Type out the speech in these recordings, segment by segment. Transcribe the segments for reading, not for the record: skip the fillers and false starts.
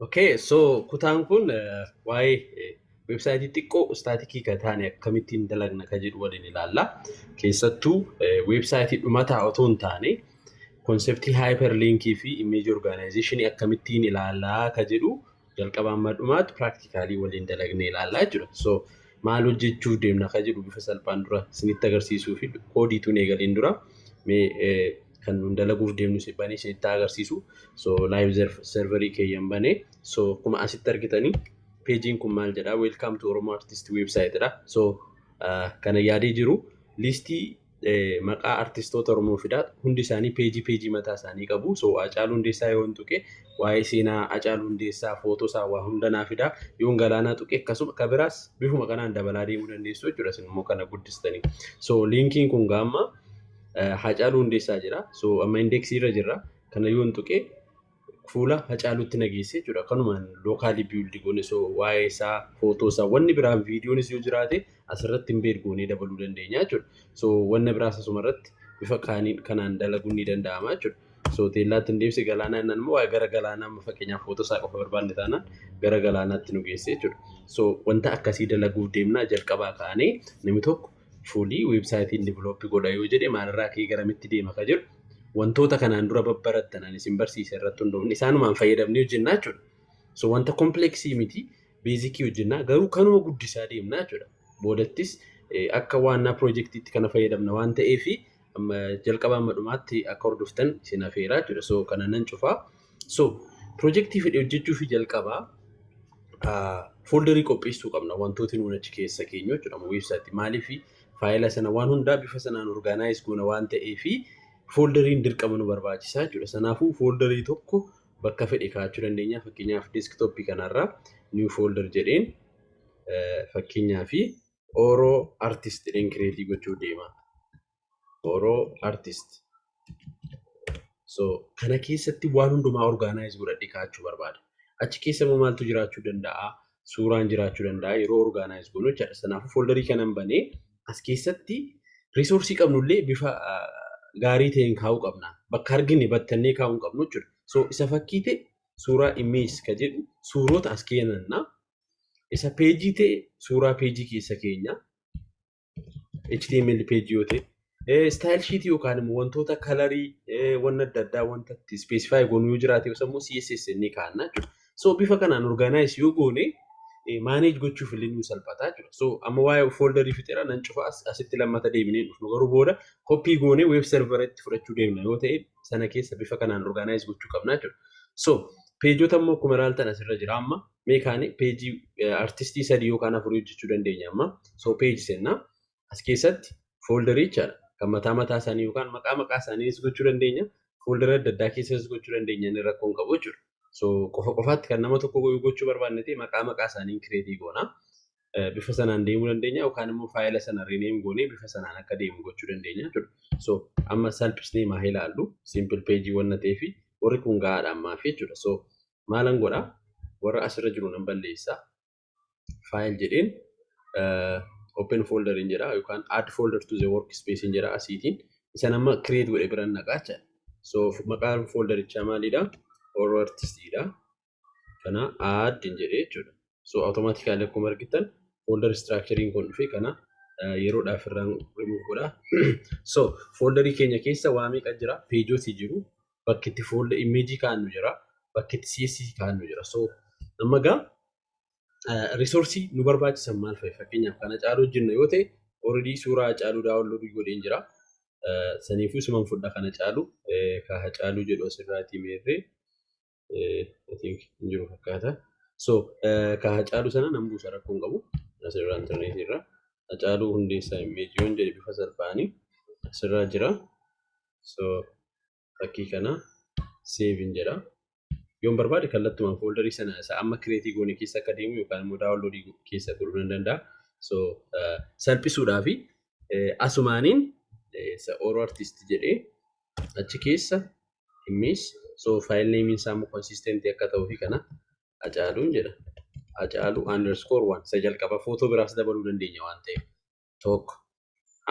Okay, so kutaan kun waa'ee weebsaayitii xiqqoo istaatikii kan taane akkamittiin dalagna kan jedhu waliin ilaalla. Keessattuu weebsaayitii dhumataa otoo hin taane konseptii haayiperliinkii fi imeejii orgaanaayizeshinii akkamittiin ilaallaa kan jedhu jalqabaan madhumaatti piraaktikaalii waliin dalagnee ilaallaa jechuudha. So maal hojjechuuf deemna kan jedhu bifa salphaan dura isinitti agarsiisuu fi koodiituun eegaliin dura kan nun dalaguuf deemnu banee isinitti agarsiisu. So live serverii keeyyan banee so akkuma asitti argitanii peejiin kun maal jedhaa welcome to Oromo Artist website dha. So kana yaadee jiru listii maqaa artistoota Oromoo fidaa hundi isaanii peejii mataa isaanii qabu. So Hacaaluu Hundeessaa yoo tuqe waa'ee seenaa Hacaaluu Hundeessaa footoosaa waa hunda naa fidaa. Yoon Galaanaa tuqe akkasuma kan biraas bifuma kanaan dabalaa deemuu dandeessu jechuudha. Isin immoo kana guddistanii. So linkiin kun gaamma Hacaaluu Hundeessaa jira. So amma indeksii irra jirra. Kana yoon tuqe fuula Hacaaluutti nageesse jechuudha. Kanumaan lookaalii biildi goone so waa'ee isaa footoosaa wanni biraan viidiyoonis yoo jiraate asirratti hin beergoonee dabaluu dandeenya jechuudha. So wanna biraas asuma irratti bifa kanaan dalaguun ni danda'ama jechuudha. So teellaatti hin deebise galaanaa innaan immoo gara galaanaa fakkeenyaaf footoosaa qofa barbaanne taanaan gara galaanaatti nu geesse jechuudha. So wanta akkasii dalaguuf deemnaa jalqabaa kaanee namni tokko fuulii weebsaayitiin divilooppii godha yoo jedhe maalirraa ka'ee garamitti deema ka jedhu wantoota kanaan dura babbarattan ani isin barsiise irratti hundoofne isaanumaan fayyadamnee hojjennaa jechuudha. So wanta kompleksii miti beezikii hojjennaa garuu kanuma guddisaa deemnaa jechuudha. Boodattis akka waannaa piroojeektiitti kana fayyadamna waan ta'eef jalqabaa madhumaatti akka hordoftan isin afeeraa jechuudha. So kana nan cufaa. So piroojeektii fedhe hojjechuu fi jalqabaa fooldarii qopheessuu qabna wantooti nuun achi keessa keenyu jechuudha. Weebsaayitii maaliif faayila sana waan hundaa bifa sanaan orgaanaayiz goona waan ta'eef folderiin dirqama nu barbaachisaa jechuudha. Sanaafuu folderii tokko bakka fedhe kaa'achuu dandeenya. Fakkeenyaaf deeskitooppii kanarraa new folder jedheen fakkeenyaaf Oro Artist jedheen kireetii gochuu deema. Oro Artist. So kana keessatti waan hundumaa orgaanaayiz godhadhe kaa'achuu barbaada. Achi keessa immoo maaltu jiraachuu danda'a? Suuraan jiraachuu danda'a yeroo orgaanaayiz goonu jechuudha. Sanaafuu folderii kanan banee as keessatti risoorsii qabnullee bifa gaarii ta'een kaa'uu qabna. Bakka argine battannee kaa'uu hin qabnu jechuudha. So isa fakkii ta'e suuraa image ka jedhu suurota as keenyannaa. Isa peejii ta'e suuraa peejii keessa keenya. HTML peejii yoo ta'e style sheet yookaan immoo wantoota kalarii wanna adda addaa wanta itti specify goonu yoo jiraate immoo CSS ni kaa'anna jechuudha. So bifa kanaan organize yoo goone manage gochuuf illee nu salphata jechuudha. So amma waa'ee folderii fixeera nan cufa asitti lammata deebinee dhufnu garuu booda koppii goonee web serveritti fudhachuu deemna yoo ta'e sana keessa bifa kanaan organize gochuu qabna jechuudha. So peejoota immoo akkuma ilaaltan asirra jira amma meekaanii peejii artistii 3 yookaan 4 hojjechuu dandeenya amma. So peejii sennaa as keessatti folderii jechaadha. Kan mataa isaanii yookaan maqaa isaaniis gochuu dandeenya. Foldera adda addaa keessas gochuu dandeenya inni rakkoon qabu jechuudha. So qofaatti kan nama tokko gochuu barbaanne ta'e maqaa isaanii kireetii goona. Bifa sanaan deemuu dandeenya yookaan immoo faayila sana rename goonee bifa sanaan akka deemu gochuu dandeenya jechuudha. So amma salphisnee maa ilaallu simple page wanna ta'eef warri kun gahaadha ammaaf jechuudha. So maalan godhaa warra asirra jiru nan balleessaa. File jedheen open folder in jedha yookaan add folder to the workspace in jedha asiitiin isa nama create godhe biran naqaa jechuudha. So maqaan folderichaa maalidha? Oro Artistidha. Kana add in jedhee jechuudha. So automatically akkuma argitan folder structuring kun dhufe kana yeroodhaaf irraan remove godha. So folderii keenya keessa waa meeqa jira? Peejooti jiru. Bakki itti folder image kaa'annu jira. Bakki itti CSS kaa'annu jira. So amma gaa resource nu barbaachisan maal fa'i? Fakkeenyaaf kana Hacaaluu hojjenna yoo ta'e already suuraa Hacaaluu download godheen jira. Saniifuu suman fudha kana Hacaaluu ka Hacaaluu jedhu asirraati meerree I think injiru fakkaata. So ka Hacaaluu sana nan buusa rakkoon qabu asirraa internet irra Hacaaluu Hundeessaa image yoon jedhe bifa salphaanii asirraa jira. So fakkii kana save in jedha. Yoon barbaade kallattumaan folderii sana isa amma kireetii goone keessa akka deemu yookaan immoo daawunloodii keessa godhuu nan danda'a. So salphisuudhaaf asumaaniin Oro Artist jedhee achi keessa image so file name isaa immoo consistent akka ta'uu fi kana Hacaaluun jedha. Hacaaluu _1 isa jalqaba footoo biraas dabaluu dandeenya waan ta'eef tokko.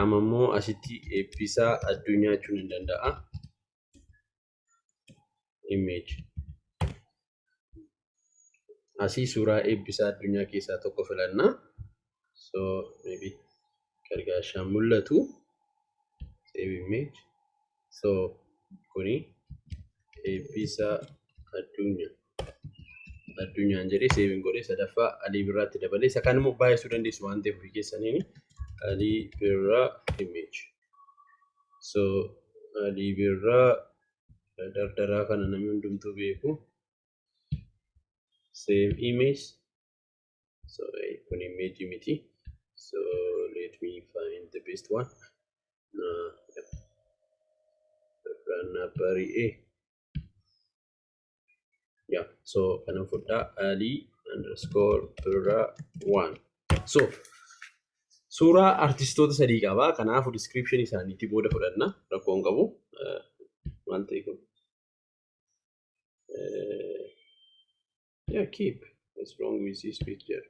Amma immoo asitti eebbisaa addunyaa jechuun hin danda'a. Image asii suuraa eebbisaa addunyaa keessaa tokko filannaa. So maybe gargaashaan mul'atu save image. So kuni eebbisaa addunyaan jedhee seeviin godhee sadaffaa Alii Birraatti dabalee isa kan immoo baay'isuu dandeessu waan ta'eef ofii keessaniin Alii Birraa image. So Alii Birraa dardaraa kana namni hundumtuu beeku. Save image. So kun image miti. So let me find the best one. Yeah, so kana fudha Ali_Birra1. So suuraa artistoota sadii qaba. Kanaafuu description isaaniitti booda fudhanna. Rakkoon qabu. Maal ta'e kun? Yeah, keep. What's wrong with this picture?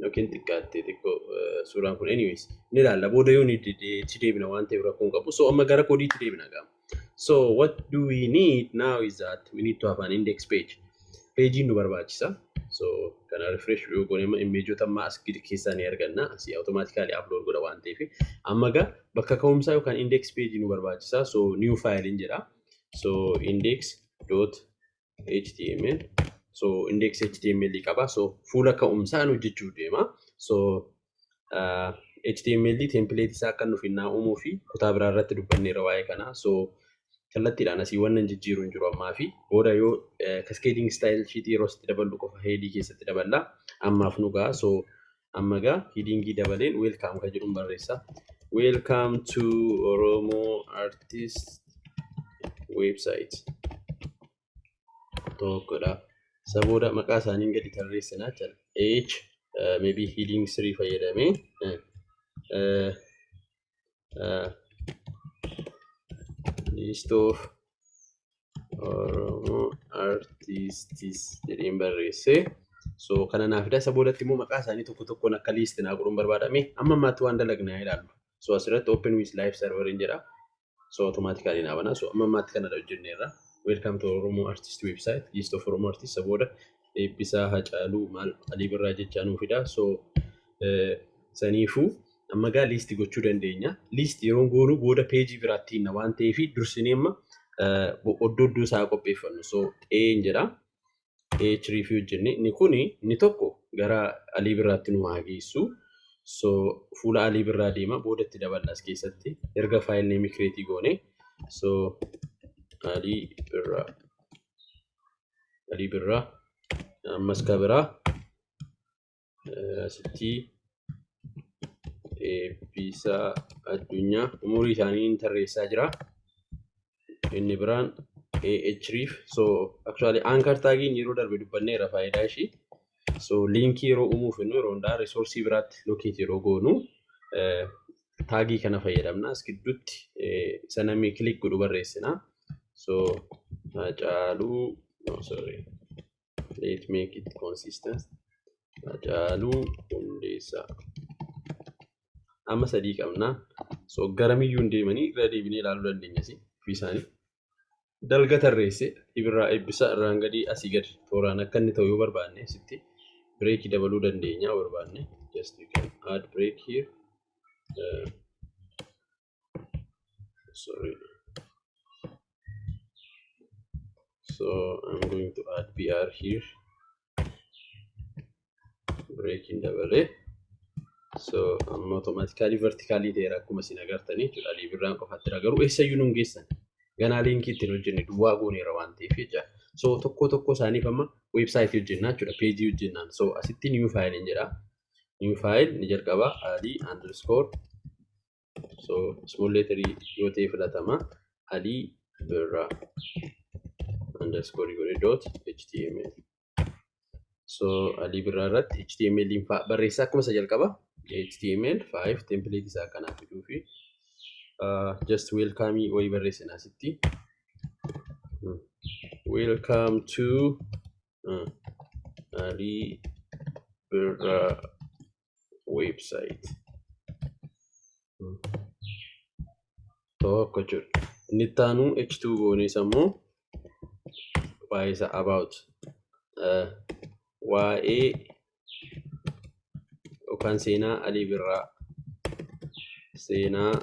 Yookiin xiqqaattee xiqqoo suuraan kun anyways ni ilaalla booda yoo itti deebina waan ta'eef rakkoon qabu. So amma gara koodiitti deebina gama. So what do we need now is that we need to have an index page. Page nu barbaachisa. So kana refresh yoo goone imeejoota amma as gidi keessaa ni arganna. Asii automatically upload godha waan ta'eef amma ga bakka ka'umsaa yookaan index page nu barbaachisa. So new file hin jedha. So index.html. So index HTML qaba. So fuula ka'umsaa nu hojjechuu deema. So HTML template isaa kan nuuf innaa uumuu fi kutaa biraa irratti dubbanneera waa'ee kana. So kallattiidhaan asii waan jijjiiruu hin jiru ammaa fi booda yoo cascading style sheet yeroo itti daballu qofa headii keessatti daballa. Ammaaf nu ga'a. So amma gaa headingii dabaleen welcome kan jedhuun barreessa. Welcome to Oromo Artist website. Tokkodha. Saboda maqaa isaaniin gadi tarreessinaa jira. H maybe heading 3 fayyadamee list of Oromo artists jedheen barreesse. So kana naaf fida saboodatti immoo maqaa isaanii tokko tokkoon akka list naa godhuun barbaadame amma ammaatti waan dalagnaa ilaallu. So asirratti open with live server hin jedha. So automatically naa bana. So amma ammaatti kana hojjenneerra. Welcome to Oromo Artist website. List of Oromo artists saboda eebbisaa Hacaaluu maal Alii Birraa jechaa nuuf fida. So saniifuu amma gaa list gochuu dandeenya. List yeroo goonu booda page biraatti hinna waan ta'eef dursinee amma oddoo isaa qopheeffannu. So hin jedha. Review jenne inni kuni inni tokko gara Alii Birraatti nu haa geessu. So fuula Alii Birraa deema booda itti daballas keessatti erga file name create goone. So Alii Birraa ammas kabiraa asitti eebbisaa addunyaa umurii isaanii tarreessaa jira. Inni biraan href. So actually anchor tagiin yeroo darbe dubbanneera faayidaa ishii. So linkii yeroo uumuuf innu yeroo hundaa resource biraatti locate yeroo goonu tagii kana fayyadamna. As gidduutti isa namni click godhu barreessina. So Hacaaluu let's make it consistent. Hacaaluu Hundeessaa. Amma sadii qabna. So garamiyyuu hin deemanii irra deebinee ilaaluu dandeenya si fi isaanii. Dalga tarreesse Ibirraa eebbisaa irraan gadii asii gadi tooraan akka inni ta'u yoo barbaanne sitti break dabaluu dandeenya yoo barbaanne. Just you can add break here. Sorry. So I'm going to add BR here. Break in double. So I'm automatically vertically there akkuma isin agartanii jechuudha. Alii Birraan qofaatti garuu eessayyuu nu geessan. Ganaa linkii ittiin hojjenne duwwaa gooneera waan ta'eef jecha. So tokko tokko isaaniif amma website hojjennaa jechuudha. Page hojjennaan. So asitti new file hin jedha. New file ni jalqaba Ali_. So small letter yoo ta'e filatama. Alii Birraa _.html. So Alii Birraa irratti HTML barreessaa akkuma isa jalqaba. HTML5 template isaa kanaaf fiduu fi just welcome wayii barreessina asitti. Welcome to Alii Birraa website. Tokko jechuudha. Inni itti aanu H2 goonee sammuu waa'ee isaa about waa'ee yookaan seenaa Alii Birraa. Seenaa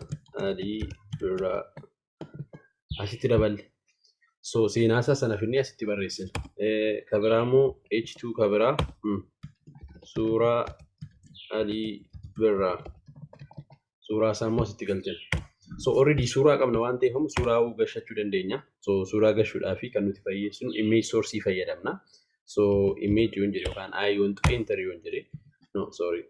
Alii Birraa asitti daballe. So seenaa isaa sana finnee asitti barreessina. Kabiraamoo H2 kabiraa suuraa Alii Birraa. Suuraa isaa immoo asitti galchina. So already suuraa qabna waan ta'eef suuraa gashachuu dandeenya. So suuraa gashuudhaaf kan nuti fayyadamnu image source fayyadamna. So image yoon jedhe yookaan yoon enter yoon jedhe no sorry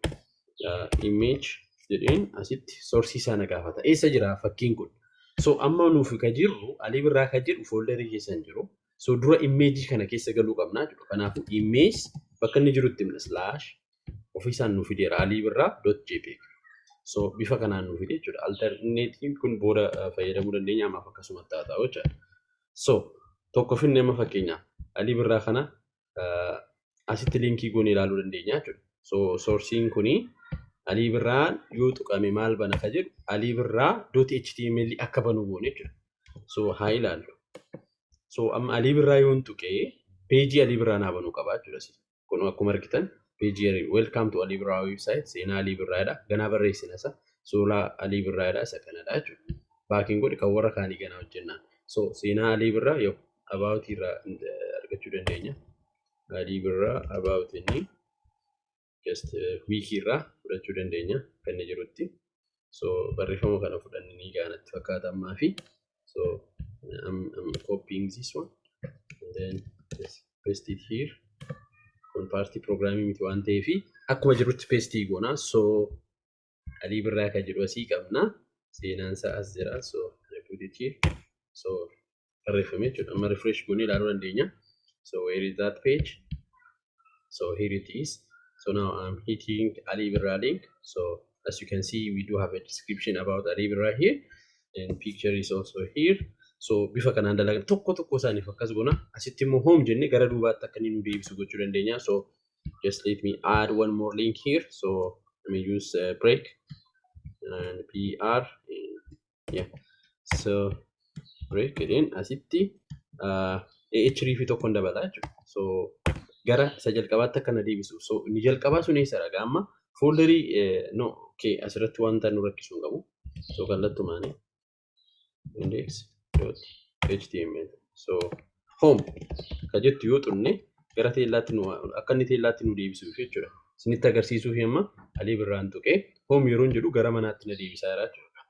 image jedheen asitti source isaa na gaafata. Eessa jira fakkiin kun? So amma nuuf ka jirru Alii Birraa ka jedhu folderii keessa hin jiru. So dura image kana keessa galuu qabna jechuudha. Kanaafuu image bakka inni jirutti himna slash ofiisaan nuuf fideera alibirraa.jpg. So bifa kanaan nuuf fide jechuudha. Alternative kun booda fayyadamuu dandeenya ammaaf akkasumatti taa'aa jechuudha. So tokko finne amma fakkeenyaaf Alii Birraa kana asitti linkii goone ilaaluu dandeenya jechuudha. So sourcein kuni Alii Birraa yoo tuqame maal bana ka jedhu Alii Birraa.html akka banu goone jechuudha. So haa ilaallu. So amma Alii Birraa yoon tuqee page Alii Birraa naa banuu qaba jechuudha. Kun akkuma argitan page welcome to Alii Birraa website seenaa Alii Birraadha. Ganaa barreessina isa suuraa Alii Birraadha isa kanadha jechuudha. Baakiin godhe kan warra kaanii ganaa hojjennaan. So seenaa Alii Birraa yoo about irraa argachuu dandeenya. Alii Birraa about inni just week irraa fudhachuu dandeenya kan inni jirutti. So barreeffama kana fudhannanii gaanatti fakkaata ammaa fi so I'm copying this one and then just paste it here. Kun party programming miti waan ta'eef akkuma jirutti paste goona. So Alii Birraa kan jedhu asii qabna. Seenaan isaa as jira. So I put it here. So barreeffame jechuudha. Amma refresh goonee ilaaluu dandeenya. So where is that page? So here it is. So now I'm hitting Alii Birraa link. So as you can see, we do have a description about Alii Birraa here, and picture is also here. So bifa kanaan dalagan tokko isaaniif akkas goona. Asitti immoo home jennee gara duubaatti akka inni nu deebisu gochuu dandeenya. So just let me add one more link here. So let me use break and PR. Yeah. So break again asitti href tokko dabala jechuudha. So gara isa jalqabaatti akka na deebisu. So inni jalqabaa sun eessa ragaa amma folderii no okay asirratti wanta nu rakkisuu hin qabu. So kallattumaan index.html. So home ka jettu yoo xunne gara teellaatti nu akka inni teellaatti nu deebisuuf jechuudha. Isinitti agarsiisuuf amma Alii Birraan tuqee home yeroo jedhu gara manaatti na deebisaa jira jechuudha.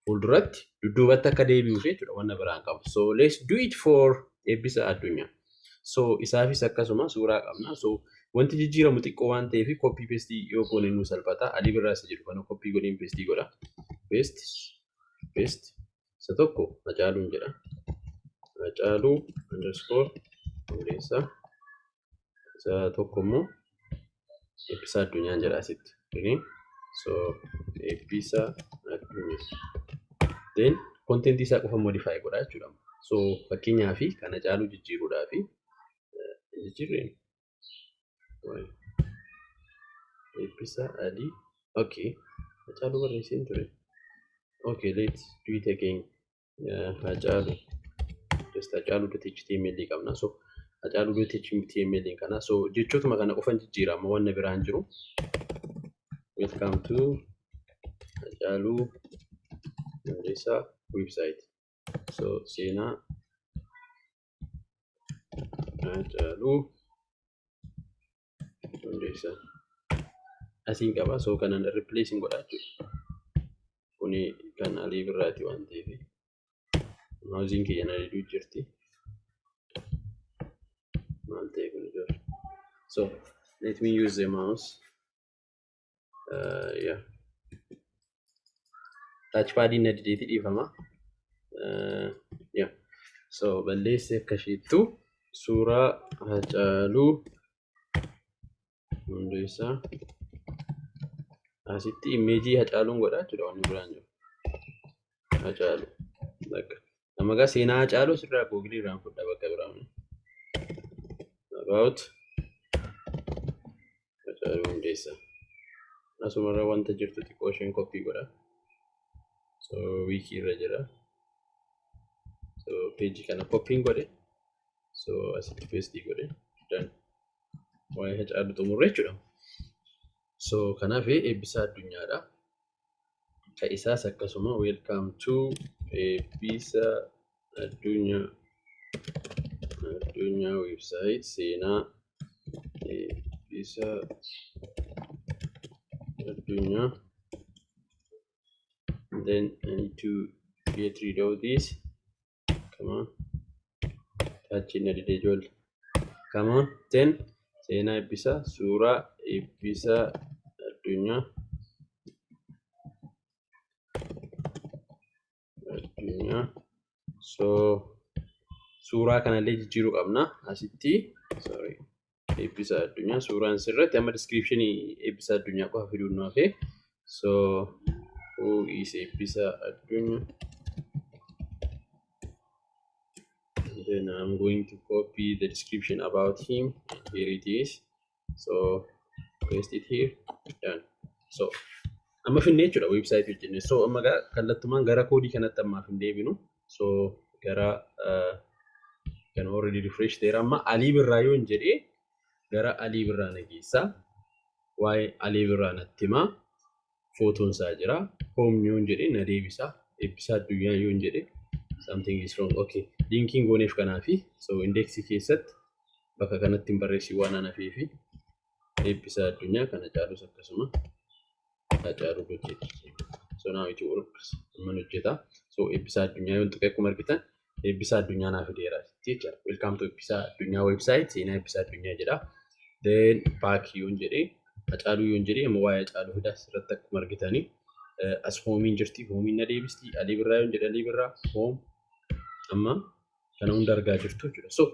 Fuulduratti dudduubatti akka deebi'uuf jechuudha wanna biraan qabu. So let's do it for Eebbisaa Addunyaa. So isaafis akkasuma suuraa qabna. So wanti jijjiiramu xiqqoo waan ta'eef copy paste yoo goone nu salphata. Alii Birraa isa jedhu kana copy godheen paste godha. Paste isa tokko Hacaaluun jedha. Hacaaluu underscore Hundeessaa. Isa tokko immoo Eebbisaa Addunyaan jedha asitti. So Eebbisaa Addunyaa. Then content isaa qofa modify godha jechuudha. So fakkeenyaaf kana Hacaaluu jijjiiruudhaaf jijjiirreen Eebbisaa Alii okay Hacaaluu barreesseen ture. Okay, let's do it again. Hacaaluu just Hacaaluu.html qabna. So Hacaaluu.html kana so jechootuma kana qofan jijjiirama waan biraan jiru. Welcome to Hacaaluu Hundeessaa website. So seenaa Hacaaluu Hundeessaa asiin qaba. So kanan replacing godha jechuudha. Kuni kan Alii Birraati waan ta'eef mousing kiyya na diduu jirti. Maal ta'e kun jira. So let me use the mouse. Yeah. Touchpad in edit ifama. Yeah. So balleesse akka sheettu suuraa Hacaaluu Hundeessaa asitti image Hacaaluun godha jechuudha waan biraan jiru. Hacaaluu. Bakka. Amma gaa seenaa Hacaaluu sirraa Google irraan fudhaa bakka biraan. About Hacaaluu Hundeessaa. Asumarra wanta jirtu xiqqoo isheen copy godha. So wiki irra jira. So page kana copying godhe. So asitti paste godhe. Done. waa'ee Hacaaluu xumurre jechuudha. So kanaaf eebbisaa addunyaadha. Ka isaas akkasuma welcome to eebbisaa addunyaa website seenaa eebbisaa addunyaa. Then I need to get rid of this. Come on. Touch in the detail. Come on. Then seenaa eebbisaa suuraa eebbisaa addunyaa. So suuraa kanallee jijjiiruu qabna asitti. Sorry. Eebbisaa addunyaa suuraan sirratti amma description eebbisaa addunyaa qofa fiduun nu hafe. So who is eebbisaa addunyaa? Then I'm going to copy the description about him. Here it is. So paste it here. Done. So amma finne jechuudha website hojjenne. So amma kallattumaan gara koodii kanatti ammaaf hin deebinu. So gara kan already refresh ta'eera. Amma Alii Birraa yoo hin jedhee gara Alii Birraa na geessa. Waa'ee Alii Birraa natti himaa. Footoon isaa jira. Home yoo hin jedhee na deebisa. Eebbisaa addunyaa yoo hin jedhee something is wrong. Okay. Linkiin gooneef kanaafi. So indexii keessatti bakka kanatti hin barreessi waan anafeefi eebbisaa addunyaa kana Hacaalus akkasuma Hacaaluu hojjeta. So now it works. Amma hojjeta. So eebbisaa addunyaa yoo xiqqee akkuma argitan eebbisaa addunyaa naaf fideera jechuudha. Welcome to eebbisaa addunyaa website seenaa eebbisaa addunyaa jedha. Then back yoo hin jedhee Hacaaluu yoo hin jedhee amma waa'ee Hacaaluu fidaa asirratti akkuma argitanii as hoomiin jirti. Hoomiin na deebisti. Alii Birraa yoo hin jedhe Alii Birraa home amma kana hunda argaa jirtu jechuudha. So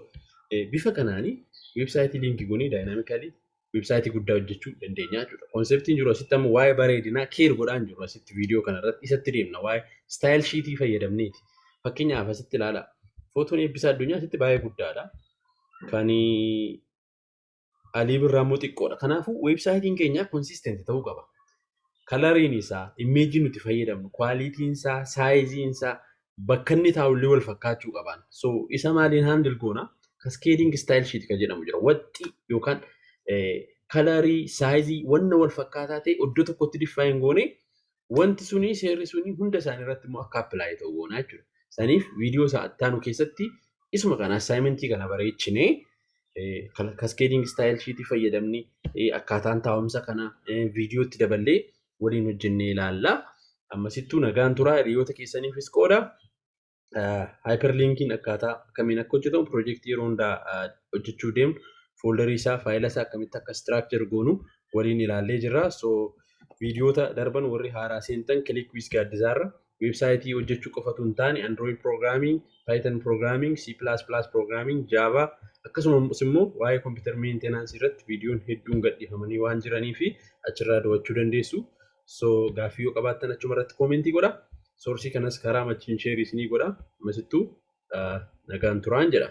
bifa kanaanii websaayitii linkii goonee daayinaamikaalii websaayitii guddaa hojjechuu dandeenya jechuudha. Konseptiin jiru asitti amma waa'ee bareedinaa keer godhaan jiru asitti viidiyoo kanarratti isatti deemna. Waa'ee staayil shiitii fayyadamneeti. Fakkeenyaaf asitti ilaala. Footoon eebbisaa addunyaa asitti baay'ee guddaadha. Kan Alii Birraa immoo xiqqoodha. Kanaafuu websaayitiin keenya konsistenti ta'uu qaba. Kalariin isaa, imeejiin nuti fayyadamnu, kwaalitiin isaa, saayiziin isaa bakka inni taa'ullee wal fakkaachuu qaban. So isa maaliin handle goona? Cascading style sheet kan jedhamu jira. Waxxi yookaan kalarii, saayizii wanna wal fakkaataa ta'e iddoo tokkotti define goone wanti suni seerri suni hunda isaanii irratti immoo akka apply ta'u goona jechuudha. Saniif viidiyoo sa'attaanu keessatti isuma kana assignmentii kana bareechinee cascading style sheet fayyadamni akkaataan taa'umsa kana viidiyootti daballee waliin hojjennee ilaalla. Ammasittuu nagaan turaa hiriyoota keessaniifis qooda. Hyperlinkiin akkaataa akkamiin akka hojjetamu piroojeektii yeroo hundaa hojjechuu deemnu fooldarii isaa faayila isaa akkamitti akka structure goonu waliin ilaallee jirra. So viidiyoota darban warri haaraa seentan Click with Gaaddisaarra websaayitii hojjechuu qofatu hin taane Android programming, Python programming, C++ programming, Java akkasumas immoo waa'ee computer maintenance irratti viidiyoon hedduun gadhiifamanii waan jiranii fi achirraa daawwachuu dandeessu. So gaaffii yoo qabaattan achuma irratti koomentii godha. Soorsii kanas karaa machiin sheerii isinii godha. Ammasittuu nagaan turaan jedha.